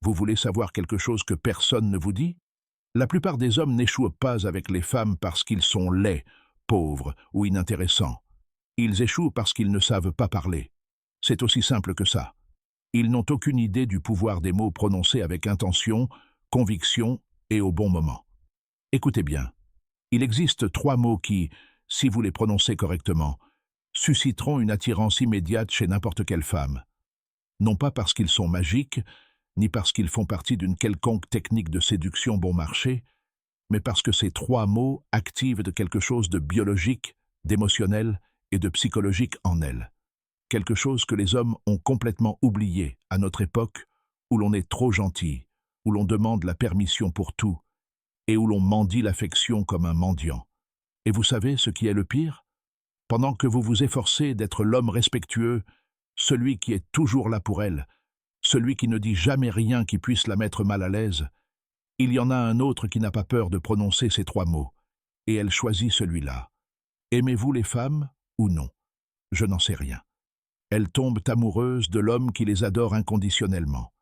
Vous voulez savoir quelque chose que personne ne vous dit? La plupart des hommes n'échouent pas avec les femmes parce qu'ils sont laids, pauvres ou inintéressants. Ils échouent parce qu'ils ne savent pas parler. C'est aussi simple que ça. Ils n'ont aucune idée du pouvoir des mots prononcés avec intention, conviction et au bon moment. Écoutez bien, il existe 3 mots qui, si vous les prononcez correctement, susciteront une attirance immédiate chez n'importe quelle femme. Non pas parce qu'ils sont magiques, ni parce qu'ils font partie d'une quelconque technique de séduction bon marché, mais parce que ces 3 mots activent de quelque chose de biologique, d'émotionnel et de psychologique en elles. Quelque chose que les hommes ont complètement oublié à notre époque, où l'on est trop gentil, où l'on demande la permission pour tout, et où l'on mendie l'affection comme un mendiant. Et vous savez ce qui est le pire? Pendant que vous vous efforcez d'être l'homme respectueux, celui qui est toujours là pour elle, celui qui ne dit jamais rien qui puisse la mettre mal à l'aise, il y en a un autre qui n'a pas peur de prononcer ces 3 mots, et elle choisit celui-là. Aimez-vous les femmes ou non? Je n'en sais rien. Elles tombent amoureuses de l'homme qui les adore inconditionnellement.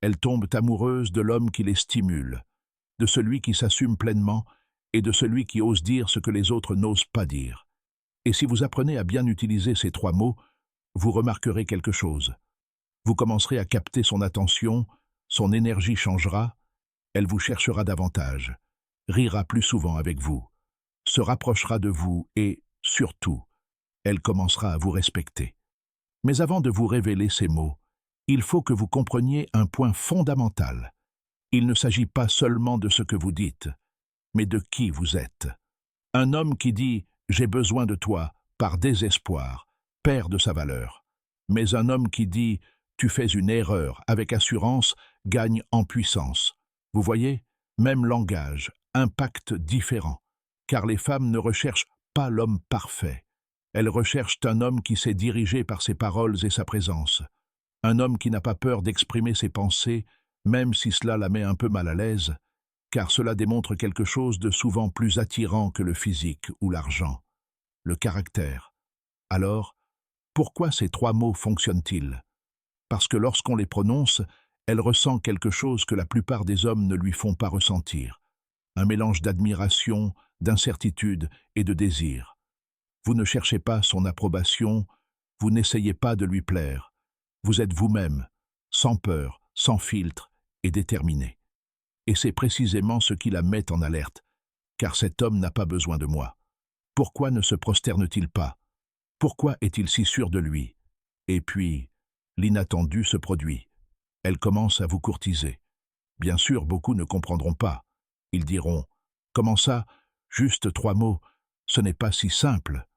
Elles tombent amoureuses de l'homme qui les stimule, de celui qui s'assume pleinement et de celui qui ose dire ce que les autres n'osent pas dire. Et si vous apprenez à bien utiliser ces 3 mots, vous remarquerez quelque chose. Vous commencerez à capter son attention, son énergie changera, elle vous cherchera davantage, rira plus souvent avec vous, se rapprochera de vous et, surtout, elle commencera à vous respecter. Mais avant de vous révéler ces mots, il faut que vous compreniez un point fondamental. Il ne s'agit pas seulement de ce que vous dites, mais de qui vous êtes. Un homme qui dit « j'ai besoin de toi » par désespoir perd de sa valeur. Mais un homme qui dit « tu fais une erreur » avec assurance gagne en puissance. Vous voyez, même langage, impact différent, car les femmes ne recherchent pas l'homme parfait. Elles recherchent un homme qui sait diriger par ses paroles et sa présence. Un homme qui n'a pas peur d'exprimer ses pensées, même si cela la met un peu mal à l'aise, car cela démontre quelque chose de souvent plus attirant que le physique ou l'argent, le caractère. Alors, pourquoi ces 3 mots fonctionnent-ils? Parce que lorsqu'on les prononce, elle ressent quelque chose que la plupart des hommes ne lui font pas ressentir. Un mélange d'admiration, d'incertitude et de désir. Vous ne cherchez pas son approbation, vous n'essayez pas de lui plaire. Vous êtes vous-même, sans peur, sans filtre et déterminé. Et c'est précisément ce qui la met en alerte, car cet homme n'a pas besoin de moi. Pourquoi ne se prosterne-t-il pas? Pourquoi est-il si sûr de lui? Et puis, l'inattendu se produit. Elle commence à vous courtiser. Bien sûr, beaucoup ne comprendront pas. Ils diront « Comment ça? Juste 3 mots, ce n'est pas si simple. »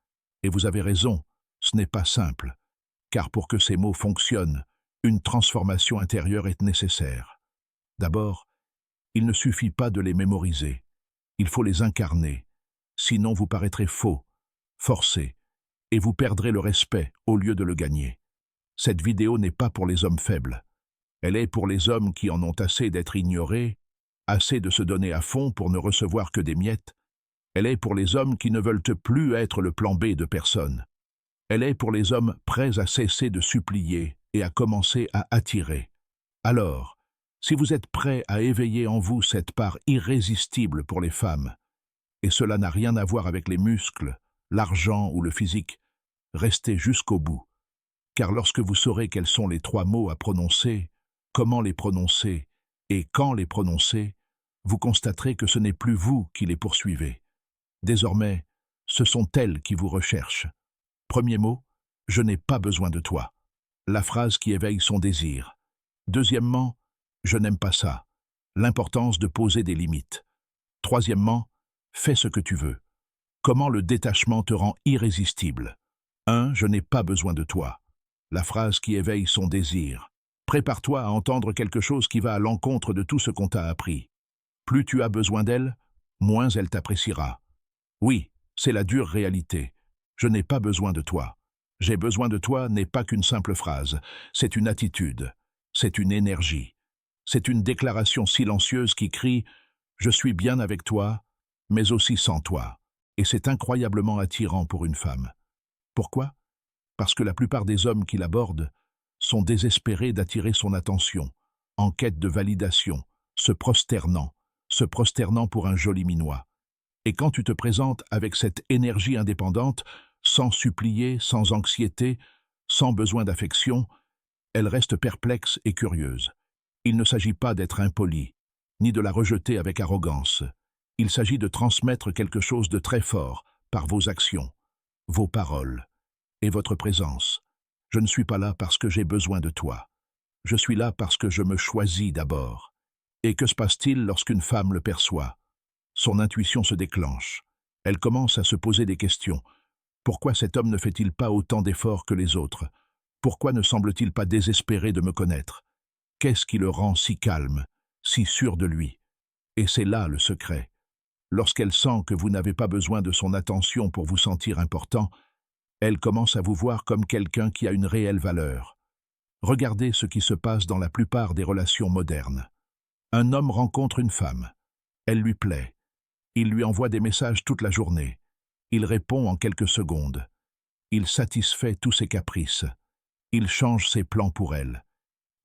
Et vous avez raison, ce n'est pas simple, car pour que ces mots fonctionnent, une transformation intérieure est nécessaire. D'abord, il ne suffit pas de les mémoriser, il faut les incarner, sinon vous paraîtrez faux, forcé, et vous perdrez le respect au lieu de le gagner. Cette vidéo n'est pas pour les hommes faibles, elle est pour les hommes qui en ont assez d'être ignorés, assez de se donner à fond pour ne recevoir que des miettes. Elle est pour les hommes qui ne veulent plus être le plan B de personne. Elle est pour les hommes prêts à cesser de supplier et à commencer à attirer. Alors, si vous êtes prêts à éveiller en vous cette part irrésistible pour les femmes, et cela n'a rien à voir avec les muscles, l'argent ou le physique, restez jusqu'au bout. Car lorsque vous saurez quels sont les 3 mots à prononcer, comment les prononcer et quand les prononcer, vous constaterez que ce n'est plus vous qui les poursuivez. Désormais, ce sont elles qui vous recherchent. Premier mot, je n'ai pas besoin de toi. La phrase qui éveille son désir. Deuxièmement, je n'aime pas ça. L'importance de poser des limites. Troisièmement, fais ce que tu veux. Comment le détachement te rend irrésistible. 1. Je n'ai pas besoin de toi. La phrase qui éveille son désir. Prépare-toi à entendre quelque chose qui va à l'encontre de tout ce qu'on t'a appris. Plus tu as besoin d'elle, moins elle t'appréciera. Oui, c'est la dure réalité. Je n'ai pas besoin de toi. J'ai besoin de toi n'est pas qu'une simple phrase, c'est une attitude, c'est une énergie. C'est une déclaration silencieuse qui crie « Je suis bien avec toi, mais aussi sans toi ». Et c'est incroyablement attirant pour une femme. Pourquoi? Parce que la plupart des hommes qui l'abordent sont désespérés d'attirer son attention, en quête de validation, se prosternant pour un joli minois. Et quand tu te présentes avec cette énergie indépendante, sans supplier, sans anxiété, sans besoin d'affection, elle reste perplexe et curieuse. Il ne s'agit pas d'être impoli, ni de la rejeter avec arrogance. Il s'agit de transmettre quelque chose de très fort par vos actions, vos paroles et votre présence. Je ne suis pas là parce que j'ai besoin de toi. Je suis là parce que je me choisis d'abord. Et que se passe-t-il lorsqu'une femme le perçoit? Son intuition se déclenche. Elle commence à se poser des questions. Pourquoi cet homme ne fait-il pas autant d'efforts que les autres? Pourquoi ne semble-t-il pas désespéré de me connaître? Qu'est-ce qui le rend si calme, si sûr de lui? Et c'est là le secret. Lorsqu'elle sent que vous n'avez pas besoin de son attention pour vous sentir important, elle commence à vous voir comme quelqu'un qui a une réelle valeur. Regardez ce qui se passe dans la plupart des relations modernes. Un homme rencontre une femme. Elle lui plaît. Il lui envoie des messages toute la journée. Il répond en quelques secondes. Il satisfait tous ses caprices. Il change ses plans pour elle.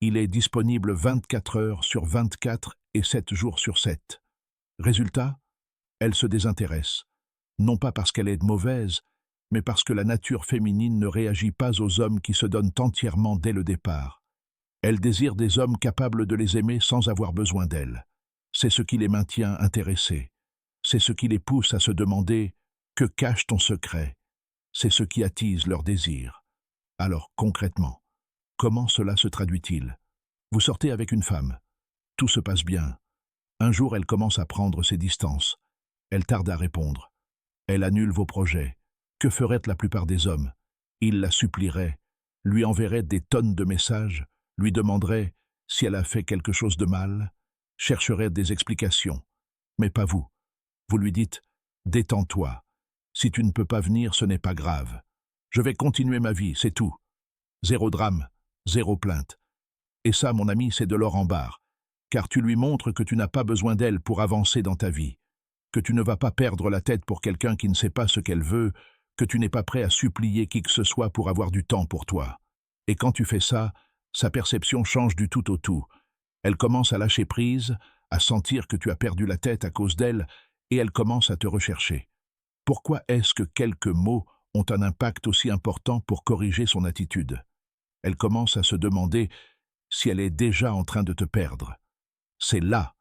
Il est disponible 24 heures sur 24 et 7 jours sur 7. Résultat, elle se désintéresse. Non pas parce qu'elle est mauvaise, mais parce que la nature féminine ne réagit pas aux hommes qui se donnent entièrement dès le départ. Elle désire des hommes capables de les aimer sans avoir besoin d'elle. C'est ce qui les maintient intéressés. C'est ce qui les pousse à se demander « Que cache ton secret ?» C'est ce qui attise leur désir. Alors, concrètement, comment cela se traduit-il? Vous sortez avec une femme. Tout se passe bien. Un jour, elle commence à prendre ses distances. Elle tarde à répondre. Elle annule vos projets. Que ferait la plupart des hommes? Ils la supplieraient, lui enverraient des tonnes de messages, lui demanderaient si elle a fait quelque chose de mal, chercheraient des explications. Mais pas vous. Vous lui dites « Détends-toi. Si tu ne peux pas venir, ce n'est pas grave. Je vais continuer ma vie, c'est tout. Zéro drame, zéro plainte. Et ça, mon ami, c'est de l'or en barre, car tu lui montres que tu n'as pas besoin d'elle pour avancer dans ta vie, que tu ne vas pas perdre la tête pour quelqu'un qui ne sait pas ce qu'elle veut, que tu n'es pas prêt à supplier qui que ce soit pour avoir du temps pour toi. Et quand tu fais ça, sa perception change du tout au tout. Elle commence à lâcher prise, à sentir que tu as perdu la tête à cause d'elle, et elle commence à te rechercher. Pourquoi est-ce que quelques mots ont un impact aussi important pour corriger son attitude? Elle commence à se demander si elle est déjà en train de te perdre. C'est là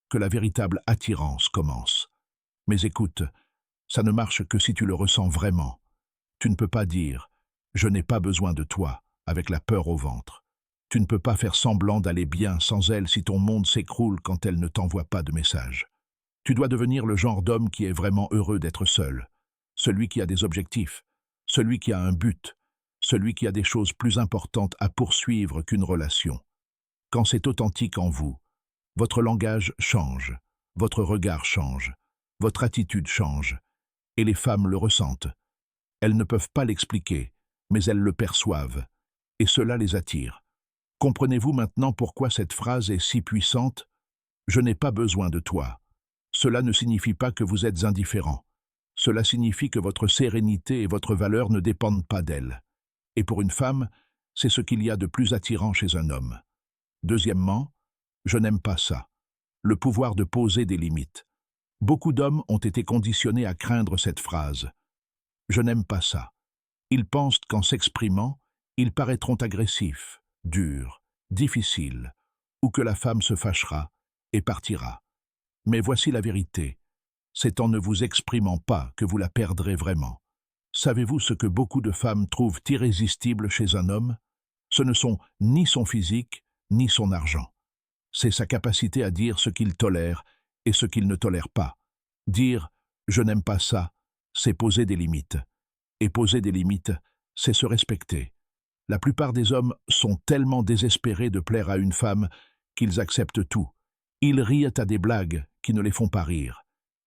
que la véritable attirance commence. Mais écoute, ça ne marche que si tu le ressens vraiment. Tu ne peux pas dire « je n'ai pas besoin de toi » avec la peur au ventre. Tu ne peux pas faire semblant d'aller bien sans elle si ton monde s'écroule quand elle ne t'envoie pas de message. Tu dois devenir le genre d'homme qui est vraiment heureux d'être seul, celui qui a des objectifs, celui qui a un but, celui qui a des choses plus importantes à poursuivre qu'une relation. Quand c'est authentique en vous, votre langage change, votre regard change, votre attitude change, et les femmes le ressentent. Elles ne peuvent pas l'expliquer, mais elles le perçoivent, et cela les attire. Comprenez-vous maintenant pourquoi cette phrase est si puissante? Je n'ai pas besoin de toi. Cela ne signifie pas que vous êtes indifférent. Cela signifie que votre sérénité et votre valeur ne dépendent pas d'elle. Et pour une femme, c'est ce qu'il y a de plus attirant chez un homme. Deuxièmement, je n'aime pas ça. Le pouvoir de poser des limites. Beaucoup d'hommes ont été conditionnés à craindre cette phrase. Je n'aime pas ça. Ils pensent qu'en s'exprimant, ils paraîtront agressifs, durs, difficiles, ou que la femme se fâchera et partira. Mais voici la vérité. C'est en ne vous exprimant pas que vous la perdrez vraiment. Savez-vous ce que beaucoup de femmes trouvent irrésistible chez un homme? Ce ne sont ni son physique, ni son argent. C'est sa capacité à dire ce qu'il tolère et ce qu'il ne tolère pas. Dire « je n'aime pas ça », c'est poser des limites. Et poser des limites, c'est se respecter. La plupart des hommes sont tellement désespérés de plaire à une femme qu'ils acceptent tout. Ils rient à des blagues qui ne les font pas rire.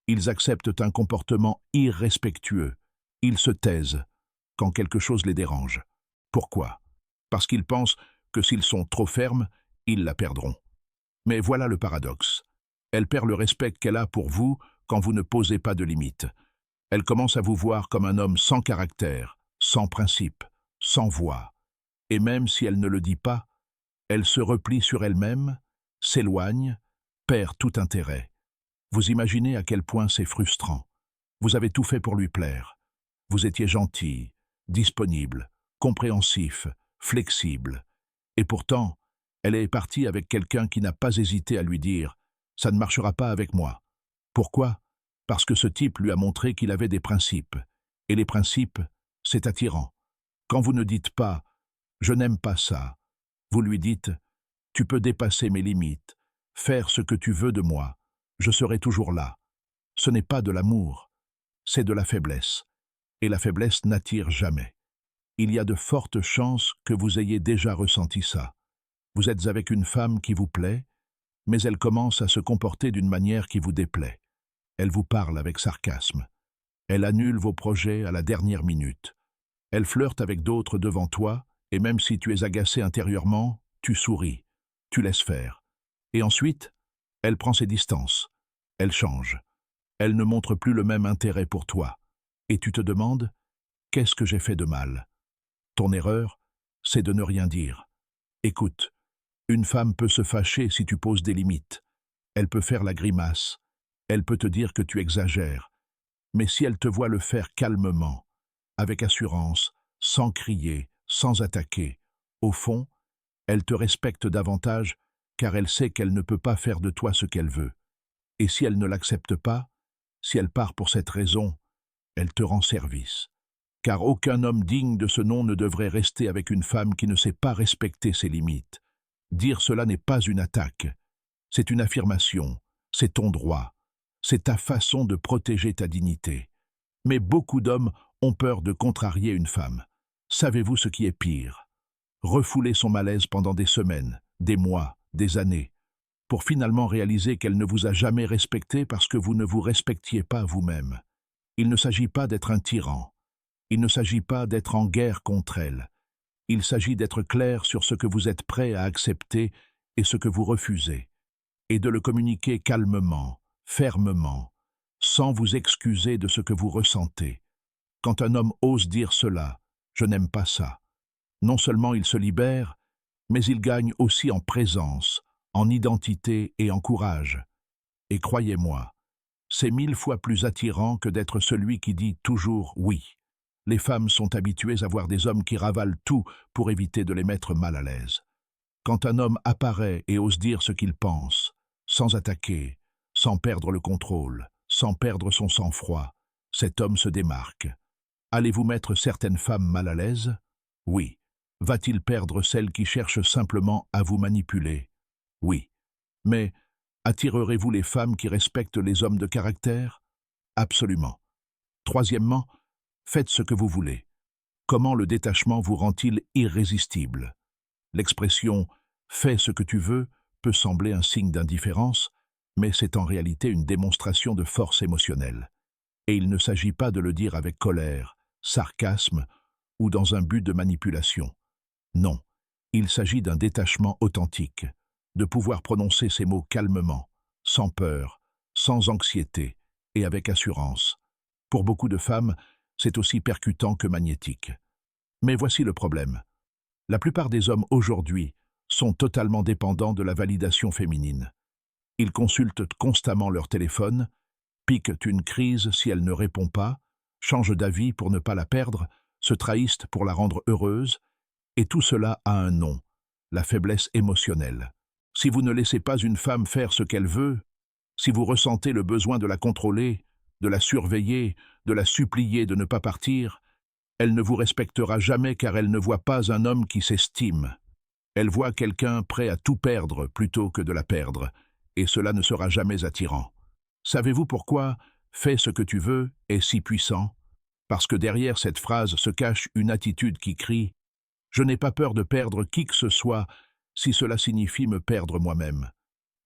Ils acceptent un comportement irrespectueux. Ils se taisent quand quelque chose les dérange. Pourquoi? Parce qu'ils pensent que s'ils sont trop fermes, ils la perdront. Mais voilà le paradoxe. Elle perd le respect qu'elle a pour vous quand vous ne posez pas de limites. Elle commence à vous voir comme un homme sans caractère, sans principe, sans voix. Et même si elle ne le dit pas, elle se replie sur elle-même, s'éloigne, perd tout intérêt. Vous imaginez à quel point c'est frustrant. Vous avez tout fait pour lui plaire. Vous étiez gentil, disponible, compréhensif, flexible. Et pourtant, elle est partie avec quelqu'un qui n'a pas hésité à lui dire « ça ne marchera pas avec moi ». Pourquoi? Parce que ce type lui a montré qu'il avait des principes. Et les principes, c'est attirant. Quand vous ne dites pas « je n'aime pas ça », vous lui dites « tu peux dépasser mes limites, faire ce que tu veux de moi, je serai toujours là ». Ce n'est pas de l'amour, c'est de la faiblesse. Et la faiblesse n'attire jamais. Il y a de fortes chances que vous ayez déjà ressenti ça. Vous êtes avec une femme qui vous plaît, mais elle commence à se comporter d'une manière qui vous déplaît. Elle vous parle avec sarcasme. Elle annule vos projets à la dernière minute. Elle flirte avec d'autres devant toi, et même si tu es agacé intérieurement, tu souris, tu laisses faire. Et ensuite, elle prend ses distances. Elle change. Elle ne montre plus le même intérêt pour toi. Et tu te demandes, qu'est-ce que j'ai fait de mal? Ton erreur, c'est de ne rien dire. Écoute, une femme peut se fâcher si tu poses des limites. Elle peut faire la grimace. Elle peut te dire que tu exagères. Mais si elle te voit le faire calmement, avec assurance, sans crier, sans attaquer, au fond, elle te respecte davantage car elle sait qu'elle ne peut pas faire de toi ce qu'elle veut. Et si elle ne l'accepte pas, si elle part pour cette raison, elle te rend service. Car aucun homme digne de ce nom ne devrait rester avec une femme qui ne sait pas respecter ses limites. Dire cela n'est pas une attaque, c'est une affirmation, c'est ton droit, c'est ta façon de protéger ta dignité. Mais beaucoup d'hommes ont peur de contrarier une femme. Savez-vous ce qui est pire? Refouler son malaise pendant des semaines, des mois, des années, pour finalement réaliser qu'elle ne vous a jamais respecté parce que vous ne vous respectiez pas vous-même. Il ne s'agit pas d'être un tyran. Il ne s'agit pas d'être en guerre contre elle. Il s'agit d'être clair sur ce que vous êtes prêt à accepter et ce que vous refusez, et de le communiquer calmement, fermement, sans vous excuser de ce que vous ressentez. Quand un homme ose dire cela, « je n'aime pas ça », non seulement il se libère, mais il gagne aussi en présence, en identité et en courage. Et croyez-moi, c'est 1000 fois plus attirant que d'être celui qui dit toujours « oui ». Les femmes sont habituées à voir des hommes qui ravalent tout pour éviter de les mettre mal à l'aise. Quand un homme apparaît et ose dire ce qu'il pense, sans attaquer, sans perdre le contrôle, sans perdre son sang-froid, cet homme se démarque. Allez-vous mettre certaines femmes mal à l'aise? Oui. Va-t-il perdre celles qui cherchent simplement à vous manipuler? Oui. Mais attirerez-vous les femmes qui respectent les hommes de caractère? Absolument. Troisièmement, faites ce que vous voulez. Comment le détachement vous rend-il irrésistible? L'expression « fais ce que tu veux » peut sembler un signe d'indifférence, mais c'est en réalité une démonstration de force émotionnelle. Et il ne s'agit pas de le dire avec colère, sarcasme ou dans un but de manipulation. Non, il s'agit d'un détachement authentique, de pouvoir prononcer ces mots calmement, sans peur, sans anxiété et avec assurance. Pour beaucoup de femmes, c'est aussi percutant que magnétique. Mais voici le problème. La plupart des hommes aujourd'hui sont totalement dépendants de la validation féminine. Ils consultent constamment leur téléphone, piquent une crise si elle ne répond pas, changent d'avis pour ne pas la perdre, se trahissent pour la rendre heureuse, et tout cela a un nom, la faiblesse émotionnelle. Si vous ne laissez pas une femme faire ce qu'elle veut, si vous ressentez le besoin de la contrôler, de la surveiller, de la supplier de ne pas partir, elle ne vous respectera jamais car elle ne voit pas un homme qui s'estime. Elle voit quelqu'un prêt à tout perdre plutôt que de la perdre, et cela ne sera jamais attirant. Savez-vous pourquoi « fais ce que tu veux » est si puissant? Parce que derrière cette phrase se cache une attitude qui crie « Je n'ai pas peur de perdre qui que ce soit si cela signifie me perdre moi-même ».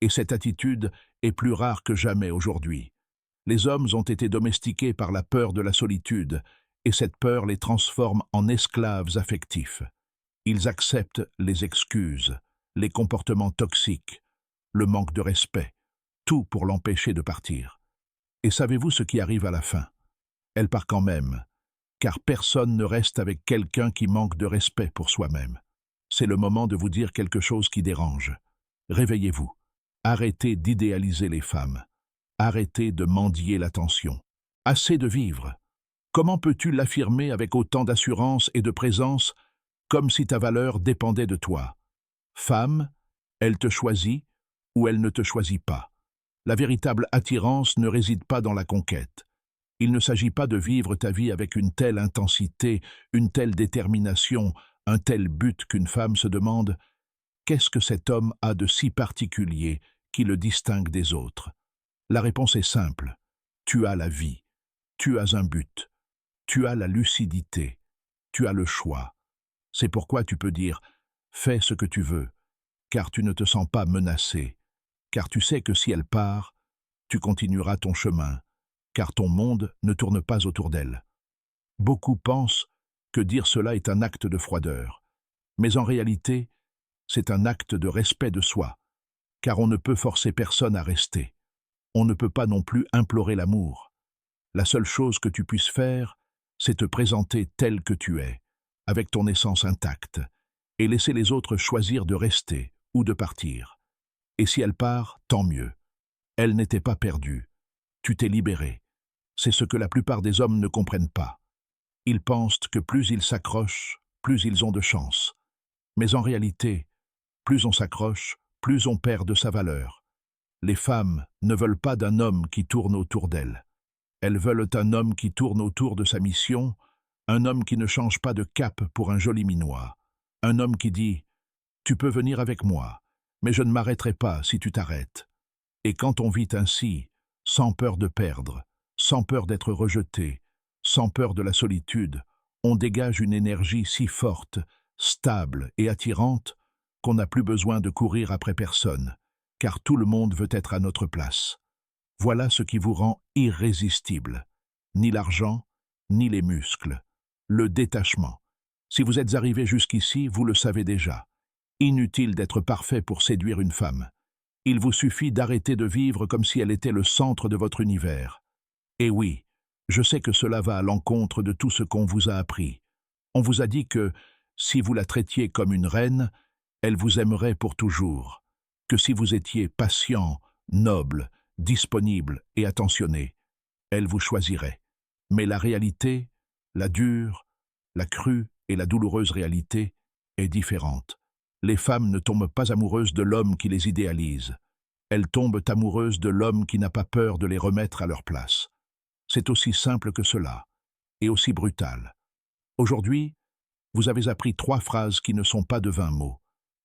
Et cette attitude est plus rare que jamais aujourd'hui. Les hommes ont été domestiqués par la peur de la solitude, et cette peur les transforme en esclaves affectifs. Ils acceptent les excuses, les comportements toxiques, le manque de respect, tout pour l'empêcher de partir. Et savez-vous ce qui arrive à la fin? Elle part quand même, car personne ne reste avec quelqu'un qui manque de respect pour soi-même. C'est le moment de vous dire quelque chose qui dérange. Réveillez-vous. Arrêtez d'idéaliser les femmes. Arrêtez de mendier l'attention. Assez de vivre. Comment peux-tu l'affirmer avec autant d'assurance et de présence, comme si ta valeur dépendait de toi? Femme, elle te choisit ou elle ne te choisit pas. La véritable attirance ne réside pas dans la conquête. Il ne s'agit pas de vivre ta vie avec une telle intensité, une telle détermination, un tel but qu'une femme se demande « Qu'est-ce que cet homme a de si particulier qui le distingue des autres ?» La réponse est simple. Tu as la vie. Tu as un but. Tu as la lucidité. Tu as le choix. C'est pourquoi tu peux dire « Fais ce que tu veux », car tu ne te sens pas menacé, car tu sais que si elle part, tu continueras ton chemin, car ton monde ne tourne pas autour d'elle. Beaucoup pensent que dire cela est un acte de froideur, mais en réalité, c'est un acte de respect de soi, car on ne peut forcer personne à rester. On ne peut pas non plus implorer l'amour. La seule chose que tu puisses faire, c'est te présenter tel que tu es, avec ton essence intacte, et laisser les autres choisir de rester ou de partir. Et si elle part, tant mieux. Elle n'était pas perdue. Tu t'es libéré. C'est ce que la plupart des hommes ne comprennent pas. Ils pensent que plus ils s'accrochent, plus ils ont de chance. Mais en réalité, plus on s'accroche, plus on perd de sa valeur. Les femmes ne veulent pas d'un homme qui tourne autour d'elles. Elles veulent un homme qui tourne autour de sa mission, un homme qui ne change pas de cap pour un joli minois, un homme qui dit « Tu peux venir avec moi, mais je ne m'arrêterai pas si tu t'arrêtes. » Et quand on vit ainsi, sans peur de perdre, sans peur d'être rejeté, sans peur de la solitude, on dégage une énergie si forte, stable et attirante qu'on n'a plus besoin de courir après personne, car tout le monde veut être à notre place. Voilà ce qui vous rend irrésistible. Ni l'argent, ni les muscles. Le détachement. Si vous êtes arrivé jusqu'ici, vous le savez déjà. Inutile d'être parfait pour séduire une femme. Il vous suffit d'arrêter de vivre comme si elle était le centre de votre univers. Et oui, je sais que cela va à l'encontre de tout ce qu'on vous a appris. On vous a dit que, si vous la traitiez comme une reine, elle vous aimerait pour toujours. Que si vous étiez patient, noble, disponible et attentionné, elle vous choisirait. Mais la réalité, la dure, la crue et la douloureuse réalité, est différente. Les femmes ne tombent pas amoureuses de l'homme qui les idéalise. Elles tombent amoureuses de l'homme qui n'a pas peur de les remettre à leur place. C'est aussi simple que cela, et aussi brutal. Aujourd'hui, vous avez appris 3 phrases qui ne sont pas de 20 mots.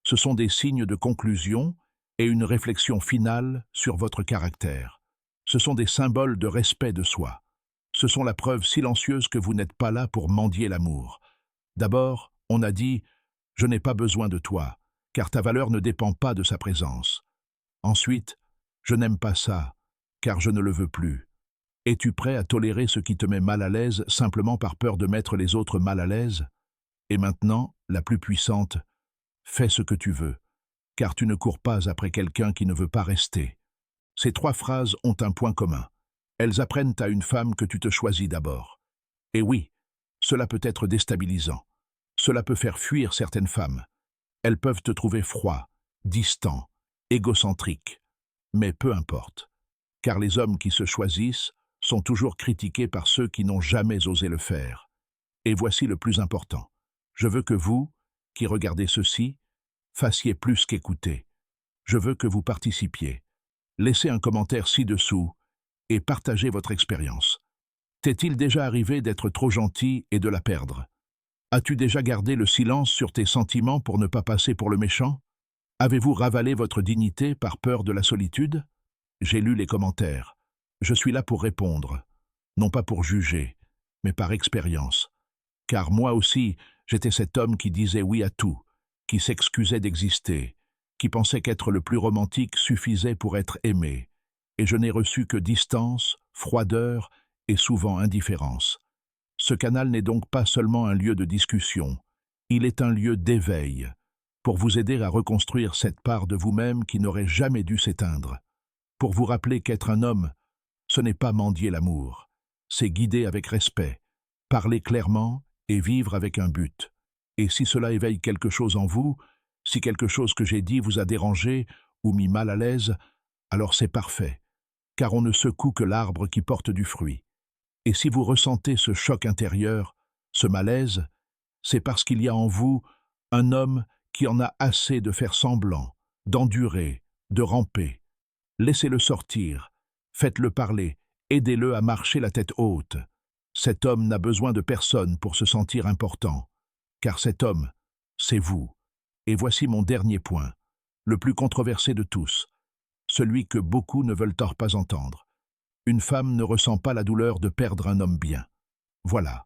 Ce sont des signes de conclusion et une réflexion finale sur votre caractère. Ce sont des symboles de respect de soi. Ce sont la preuve silencieuse que vous n'êtes pas là pour mendier l'amour. D'abord, on a dit « Je n'ai pas besoin de toi », car ta valeur ne dépend pas de sa présence. Ensuite, « Je n'aime pas ça, car je ne le veux plus ». Es-tu prêt à tolérer ce qui te met mal à l'aise simplement par peur de mettre les autres mal à l'aise? Et maintenant, la plus puissante, fais ce que tu veux, car tu ne cours pas après quelqu'un qui ne veut pas rester. Ces 3 phrases ont un point commun. Elles apprennent à une femme que tu te choisis d'abord. Et oui, cela peut être déstabilisant. Cela peut faire fuir certaines femmes. Elles peuvent te trouver froid, distant, égocentrique. Mais peu importe, car les hommes qui se choisissent sont toujours critiqués par ceux qui n'ont jamais osé le faire. Et voici le plus important. Je veux que vous, qui regardez ceci, fassiez plus qu'écouter. Je veux que vous participiez. Laissez un commentaire ci-dessous et partagez votre expérience. T'est-il déjà arrivé d'être trop gentil et de la perdre? As-tu déjà gardé le silence sur tes sentiments pour ne pas passer pour le méchant? Avez-vous ravalé votre dignité par peur de la solitude? J'ai lu les commentaires. Je suis là pour répondre, non pas pour juger, mais par expérience. Car moi aussi, j'étais cet homme qui disait oui à tout, qui s'excusait d'exister, qui pensait qu'être le plus romantique suffisait pour être aimé, et je n'ai reçu que distance, froideur et souvent indifférence. Ce canal n'est donc pas seulement un lieu de discussion, il est un lieu d'éveil, pour vous aider à reconstruire cette part de vous-même qui n'aurait jamais dû s'éteindre, pour vous rappeler qu'être un homme, ce n'est pas mendier l'amour, c'est guider avec respect, parler clairement et vivre avec un but. Et si cela éveille quelque chose en vous, si quelque chose que j'ai dit vous a dérangé ou mis mal à l'aise, alors c'est parfait, car on ne secoue que l'arbre qui porte du fruit. Et si vous ressentez ce choc intérieur, ce malaise, c'est parce qu'il y a en vous un homme qui en a assez de faire semblant, d'endurer, de ramper. Laissez-le sortir, faites-le parler, aidez-le à marcher la tête haute. Cet homme n'a besoin de personne pour se sentir important, car cet homme, c'est vous. Et voici mon dernier point, le plus controversé de tous, celui que beaucoup ne veulent or pas entendre. Une femme ne ressent pas la douleur de perdre un homme bien. Voilà.